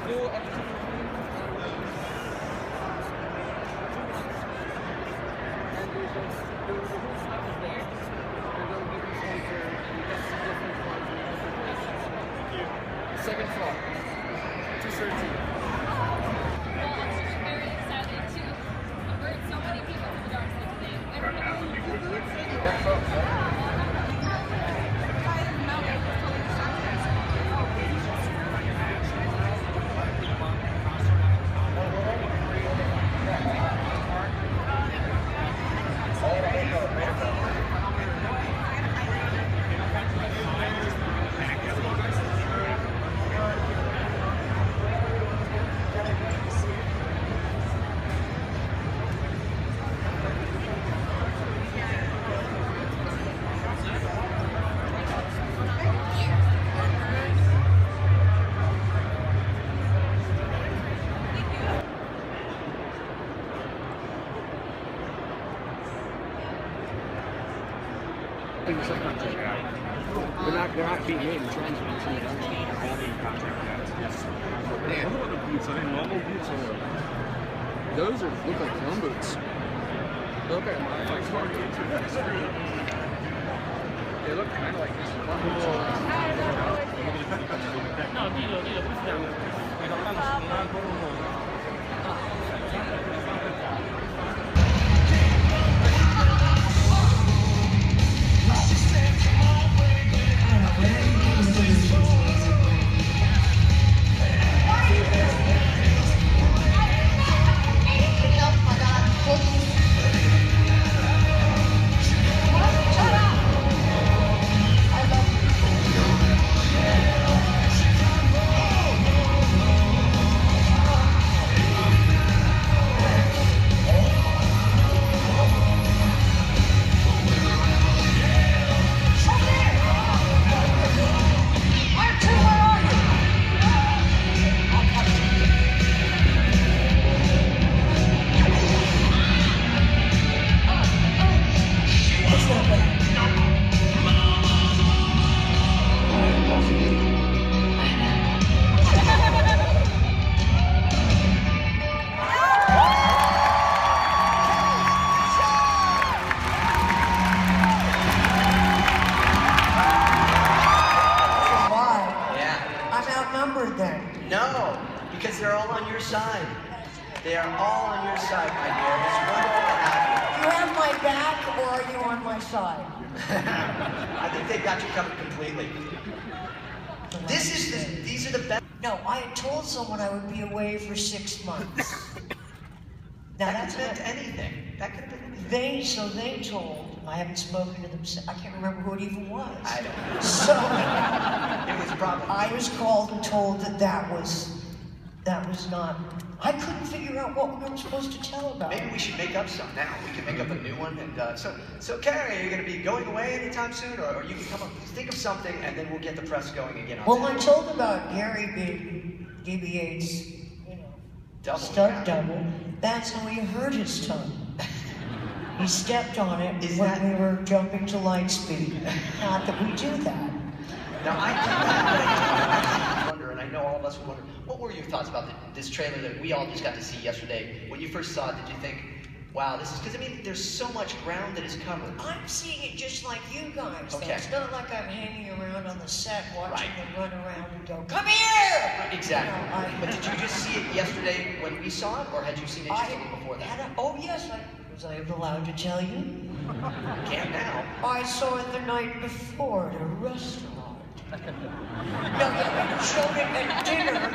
Full episode. And there's a whole stuff is there. They're going to give you sensor and test the different ones in different places. Thank you. Second floor. 213. Very excited to convert so many people to the dark side today. They're not being made in transfer. Those look like gum boots. Look at they look kind of like gum boots. No, dilo, No, because they're all on your side. They are all on your side, my dear. It's wonderful to have you. You have my back, or are you on my side? I think they've got you covered completely. These are the best. No, I had told someone I would be away for 6 months. Now that could have been anything. That could have been anything. So they told. I haven't spoken to them. I can't remember who it even was. I don't know. So it was probably. I was called and told that was not. I couldn't figure out what we were supposed to tell about. Maybe we should make up some now. We can make up a new one. And so Carrie, are you going to be going away anytime soon, or you can come up, think of something, and then we'll get the press going again. Well, I told about Gary being DB8's, stunt double. That's how he hurt his tongue. He stepped on it when we were jumping to light speed. Not that we do that. Now I wonder, and I know all of us would wonder, what were your thoughts about this trailer that we all just got to see yesterday? When you first saw it, did you think, wow, this is, because I mean, there's so much ground that is covered. I'm seeing it just like you guys. Okay. Though. It's not like I'm hanging around on the set watching them run around and go, come here! Right, exactly. But did you just see it yesterday when we saw it, or had you seen it just before that? Oh yes, was I allowed to tell you? Can't now. I saw it the night before at a restaurant. No, we showed it at dinner,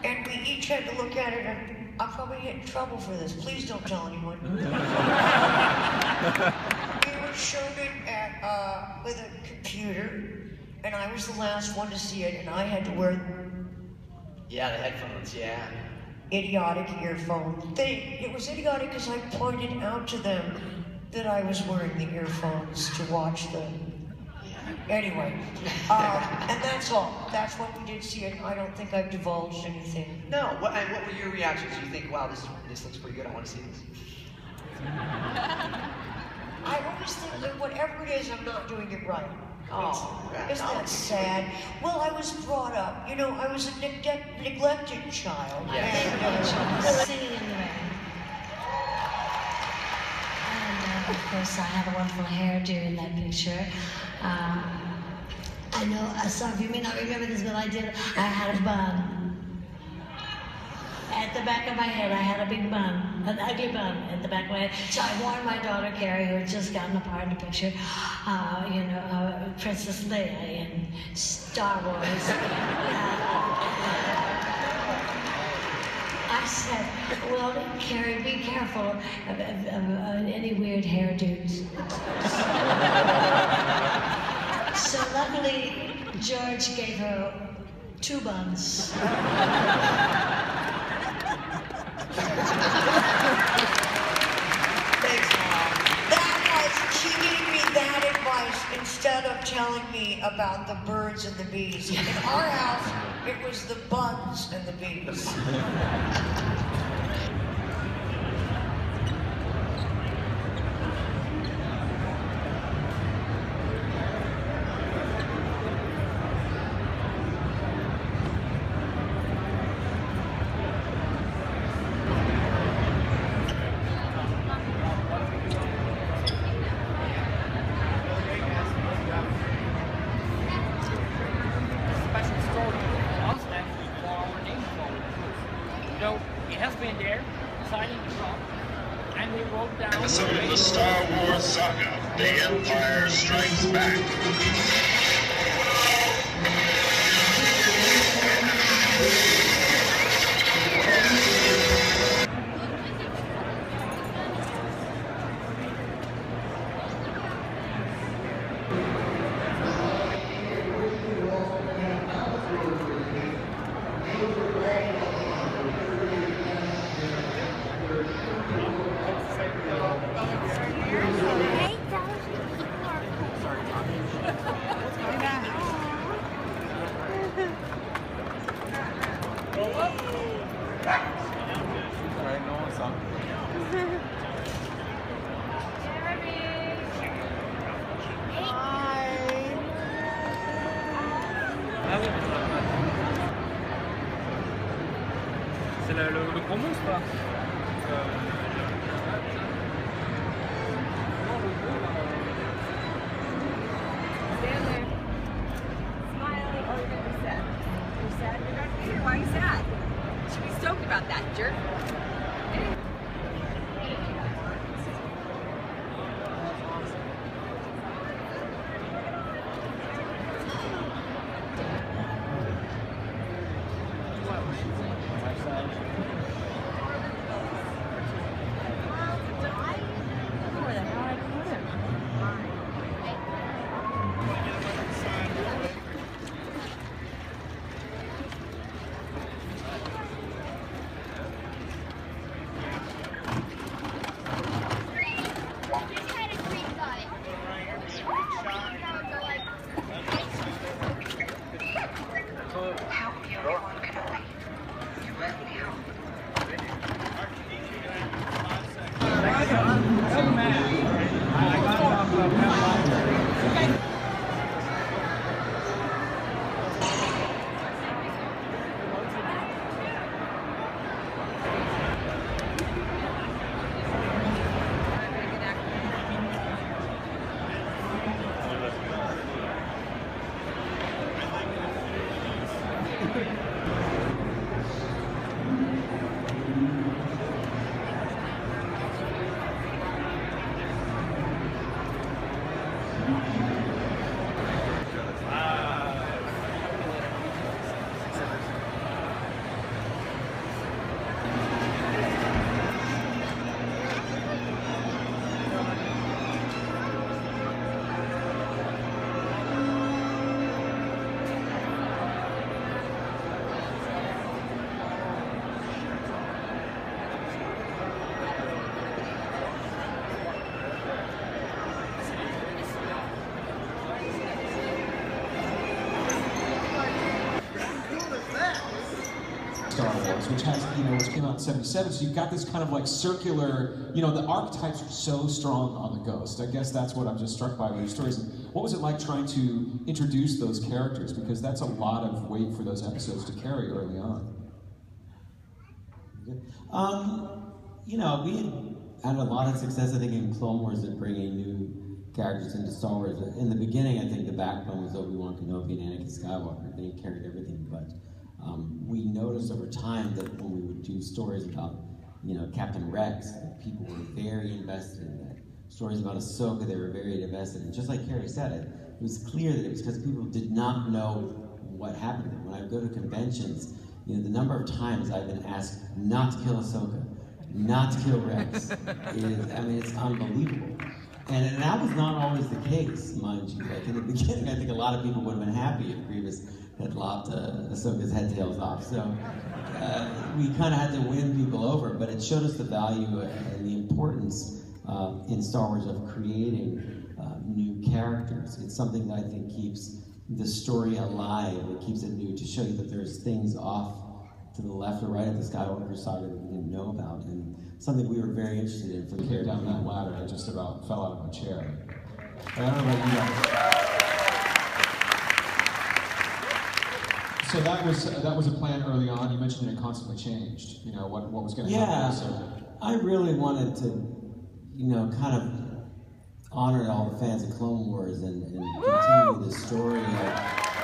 and we each had to look at it, and I'll probably get in trouble for this. Please don't tell anyone. We were shown it at, with a computer, and I was the last one to see it, and I had to wear the headphones, idiotic earphone thing. It was idiotic because I pointed out to them that I was wearing the earphones to watch them. Anyway, and that's all. That's what we did see it. I don't think I've divulged anything. No, what were your reactions? You think, wow, this looks pretty good, I want to see this? I always think that whatever it is, I'm not doing it right. Oh, Isn't that sad? Well, I was brought up, you know, I was a neglected child. Singing in the rain. And of course, I have a wonderful hairdo in that picture. I know, some of you may not remember this, but I had a bun. At the back of my head, I had a big bun, an ugly bun at the back of my head. So I warned my daughter, Carrie, who had just gotten a part in the picture, Princess Leia in Star Wars. I said, well, Carrie, be careful of any weird hairdos. So luckily, George gave her 2 buns. She gave me that advice instead of telling me about the birds and the bees. In our house, it was the buns and the bees. Episode in the Star Wars saga, The Empire Strikes Back. C'est le gros monstre là. Stand there. Smiling. Oh, you're gonna be sad. You're sad? You're not here. Why are you sad? You should be stoked about that, jerk. Star Wars, which has, which came out in '77, so you've got this kind of like circular, the archetypes are so strong on the Ghost. I guess that's what I'm just struck by with your stories. What was it like trying to introduce those characters? Because that's a lot of weight for those episodes to carry early on. You know, we had a lot of success, I think, in Clone Wars at bringing new characters into Star Wars. In the beginning, I think the backbone was Obi-Wan Kenobi and Anakin Skywalker. They carried everything, but we noticed over time that when we would do stories about, you know, Captain Rex, that people were very invested in that. Stories about Ahsoka, they were very invested in. Just like Carrie said, it was clear that it was because people did not know what happened to them. When I go to conventions, you know, the number of times I've been asked not to kill Ahsoka, not to kill Rex, it's unbelievable. And that was not always the case, mind you. Like in the beginning, I think a lot of people would have been happy if Grievous had lopped Ahsoka's head tails off. So we kind of had to win people over, but it showed us the value and the importance in Star Wars of creating new characters. It's something that I think keeps the story alive. It keeps it new to show you that there's things off to the left or right of the Skywalker saga that we didn't know about, and something we were very interested in for the character. Down that ladder, I just about fell out of my chair. I don't know about you guys. So that was a plan early on. You mentioned it constantly changed. You know what was going to happen. So I really wanted to, you know, kind of honor all the fans of Clone Wars and continue the story of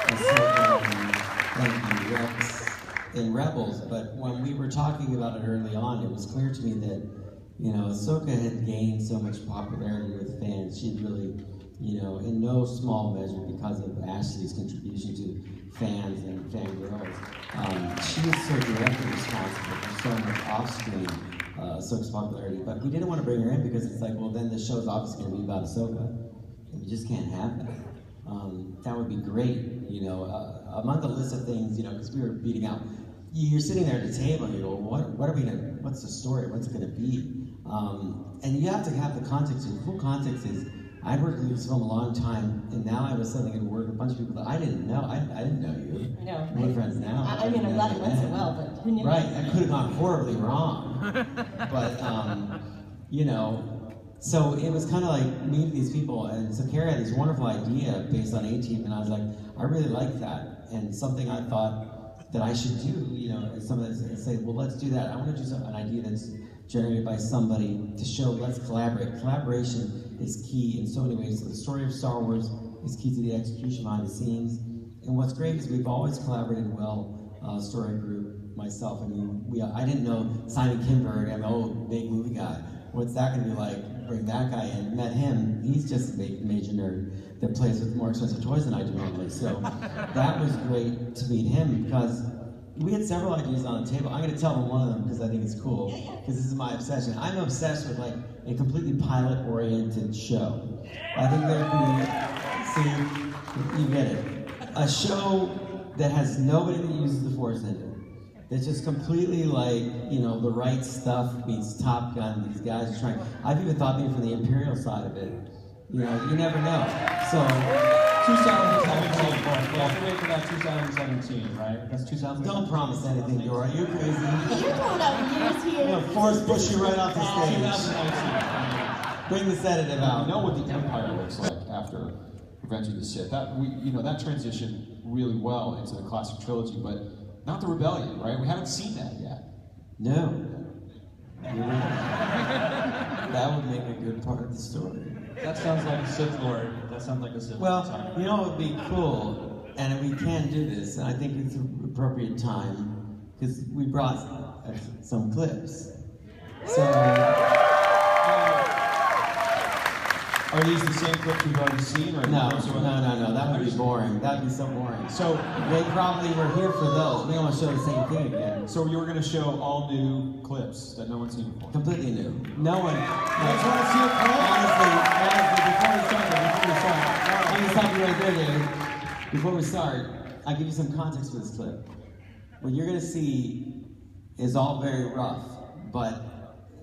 Ahsoka and Rex in Rebels. But when we were talking about it early on, it was clear to me that, you know, Ahsoka had gained so much popularity with fans. She'd really, you know, in no small measure because of Ashley's contribution to fans and fangirls. She was so directly responsible for so much off-screen Ahsoka's popularity, but we didn't want to bring her in because it's like, well, then the show's obviously going to be about Ahsoka, and we just can't have that. That would be great, you know, among the list of things, you know, because we were beating out. You're sitting there at the table and you go, what are we gonna? What's the story? What's it going to be? And you have to have the context. And the full context is, I'd worked with Lucasfilm a long time, and now I was suddenly going to work with a bunch of people that I didn't know. I didn't know you. I know. We're friends now. I mean, I'm glad it went so well, but who knew? Right, that could have gone horribly wrong. But, you know, so it was kind of like meeting these people, and so Carrie had this wonderful idea based on A-Team, and I was like, I really like that, and something I thought that I should do, you know, as someone that say, well, let's do that. I want to do an idea that's generated by somebody to show, let's collaborate. Collaboration is key in so many ways. So the story of Star Wars is key to the execution behind the scenes. And what's great is we've always collaborated well, story group, myself. I mean, I didn't know Simon Kinberg, I'm an old big movie guy. What's that going to be like? Bring that guy in. Met him. He's just a major nerd that plays with more expensive toys than I do normally. So that was great to meet him because we had several ideas on the table. I'm going to tell them one of them because I think it's cool, because this is my obsession. I'm obsessed with like a completely pilot-oriented show. I think there could be, see, you get it, a show that has nobody that uses the Force in it. That's just completely like, you know, the right stuff meets Top Gun. These guys are trying. I've even thought maybe from the Imperial side of it. You know, you never know. So, 2017. We'll have to wait for that 2017, right? That's 2017. Don't promise anything, Dora. You're crazy. You're throwing out years here. You know, Force push you right off the stage. 2019. Bring the sedative out. We know what the Empire looks like after Revenge of the Sith. That transitioned really well into the classic trilogy, but not the Rebellion, right? We haven't seen that yet. No. That would make a good part of the story. That sounds like a Sith Lord. That sounds like a Sith Lord. Well, you know what would be cool, and we can do this, and I think it's an appropriate time, because we brought some clips. So, are these the same clips we've already seen? Or no, that would be boring. That would be so boring. So, they probably were here for those. We don't want to show the same thing again. So you were going to show all new clips that no one's seen before? Completely new. No one. Honestly, before we start, I'm going to stop you right there, David. Before we start, I'll give you some context for this clip. What you're going to see is all very rough, but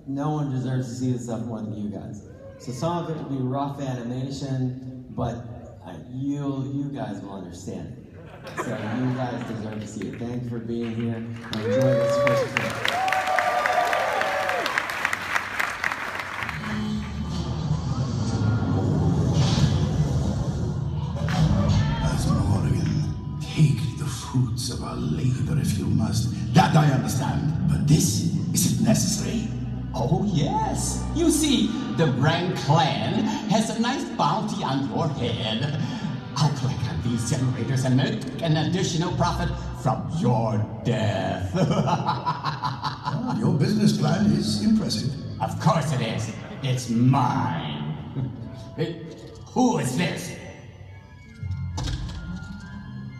no one deserves to see this stuff more than you guys. So some of it will be rough animation, but you guys will understand it. So you guys deserve to see it. Thanks for being here and enjoy this first clip. fruits of our labor if you must. That I understand. But this, is it necessary? Oh, yes. You see, the Brand Clan has a nice bounty on your head. I'll click on these generators and make an additional profit from your death. Your business plan is impressive. Of course it is. It's mine. Who is this?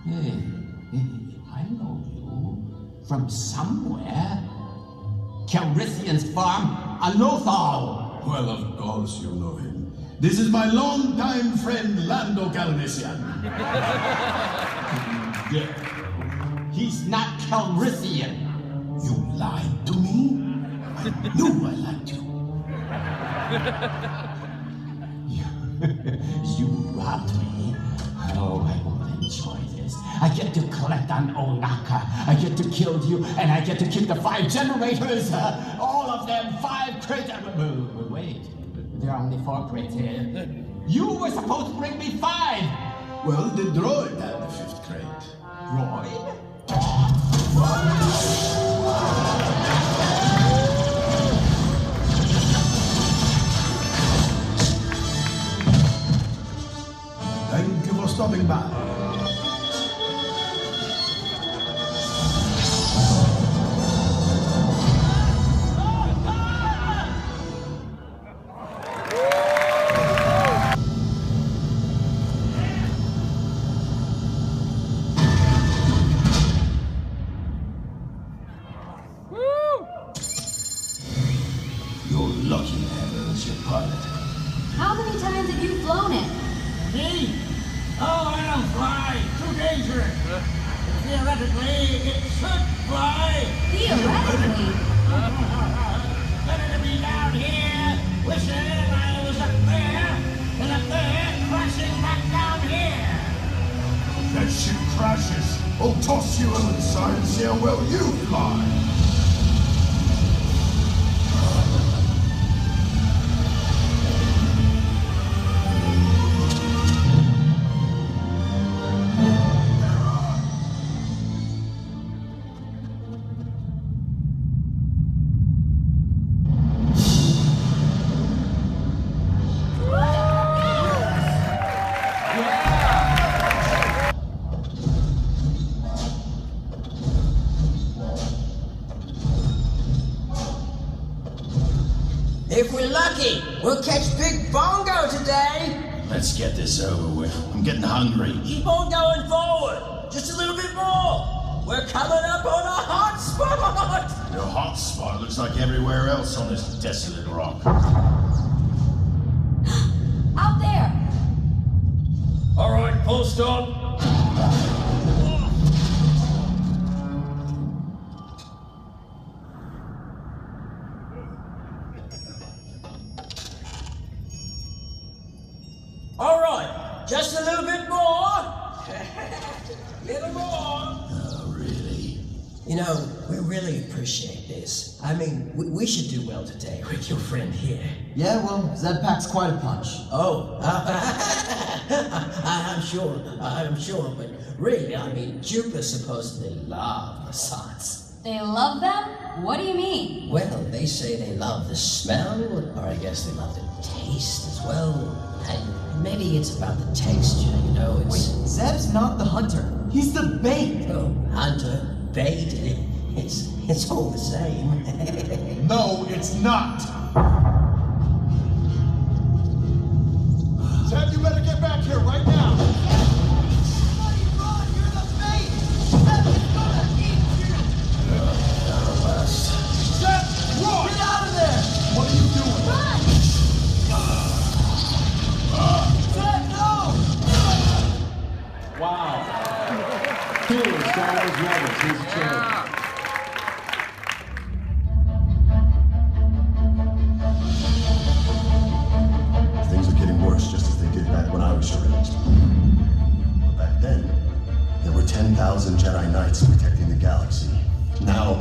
Hey, I know you. From somewhere. Calrissian's farm on Lothal. Well, of course you know him. This is my longtime friend, Lando Calrissian. He's not Calrissian. You lied to me? I knew I liked you. You robbed me. Oh, I won't enjoy this. I get to collect on Onaka. I get to kill you, and I get to keep the 5 generators. All of them 5 crates. Wait, there are only 4 crates here. You were supposed to bring me 5. Well, the droid had the 5th crate. Droid? Thank you for stopping by. You're lucky Heather is your pilot. How many times have you flown it? Me? Oh, I don't fly. Too dangerous. Theoretically, it should fly. Theoretically? Better to be down here, wishing I was up there, than up there, crashing back down here. If that ship crashes, I'll toss you inside and see how well you fly. If we're lucky, we'll catch Big Bongo today. Let's get this over with. I'm getting hungry. Keep on going forward. Just a little bit more. We're coming up on a hot spot. Your hot spot looks like everywhere else on this desolate rock. Out there! All right, full stop. All right, just a little bit more. Little more. Oh, really? You know, we really appreciate this. I mean, we should do well today with your friend here. Yeah, well, Zed packs quite a punch. Oh, I'm sure, but really, I mean, Jupiter supposedly loved Lasats. They love them? What do you mean? Well, they say they love the smell, or I guess they love the taste as well. And maybe it's about the texture, you know, it's... Wait, Zeb's not the hunter. He's the bait. Oh, hunter, bait, it's all the same. No, it's not. Zeb, you better get back here right now. Somebody run! You're the bait! Zeb is gonna eat you! Zeb, run! Get out of there! What are you doing? Run! Zeb, no! Wow. Two Star Wars Rebels. Here's a chair. Things are getting worse, just as they did back when I was your age. But back then, there were 10,000 Jedi Knights protecting the galaxy. Now,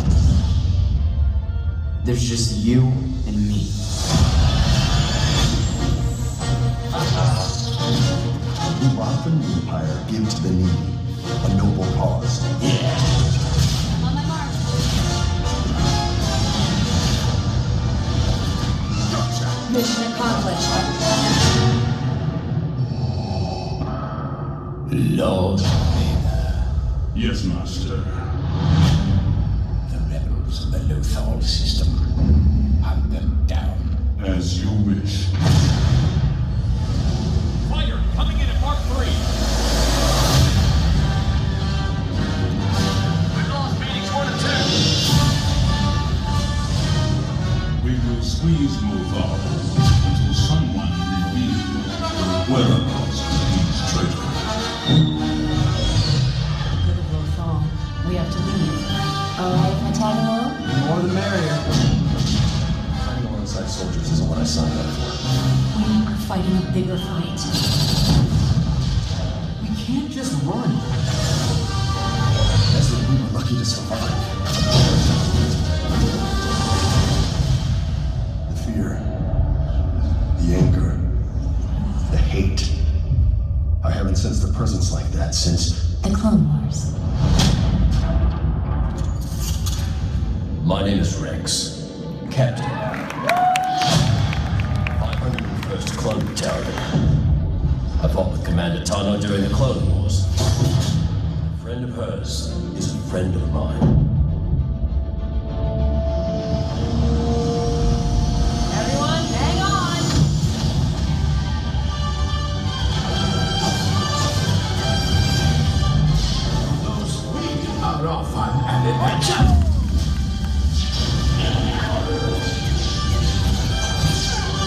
There's just you and me. we rob from the Empire, give to the needy. A noble cause. accomplished. Lord Vader, Yes, Master. the rebels of the Lothal system. Hunt them down. As you wish. Fighter coming in at Mark 3. We've lost meetings 1 and 2. We will squeeze Lothal until someone reveals the whereabouts of these traitors. Good of Lothal. We have to leave. All right, my tag along? The more the merrier. Fighting alongside soldiers isn't what I signed up for. We are fighting a bigger fight. We can't just run. As if we were lucky to survive. The fear, the anger, the hate. I haven't sensed a presence like that since. The Clone Wars. My name is Rex, Captain. 501st Clone Battalion. I fought with Commander Tano during the Clone Wars. A friend of hers is a friend of mine. Everyone, hang on. Those we are off on an adventure.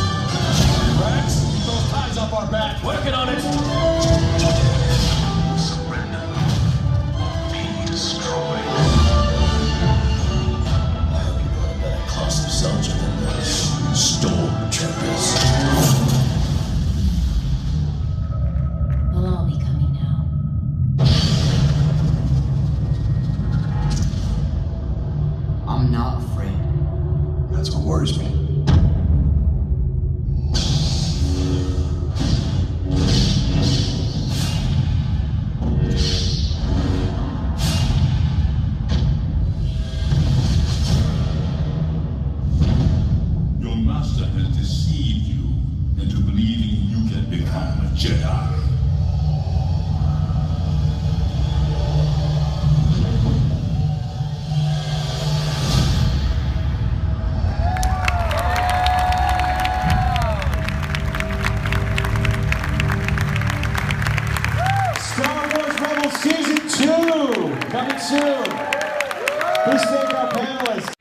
Rex, keep those ties up our back. Working on it. Surrender. Be destroyed. I hope you brought a better class of soldier than those stormtroopers. They'll all be coming now. I'm not afraid. That's what worries me. Your master has deceived you into believing you can become a Jedi. Star Wars Rebels Season 2 coming soon. Please thank our panelists.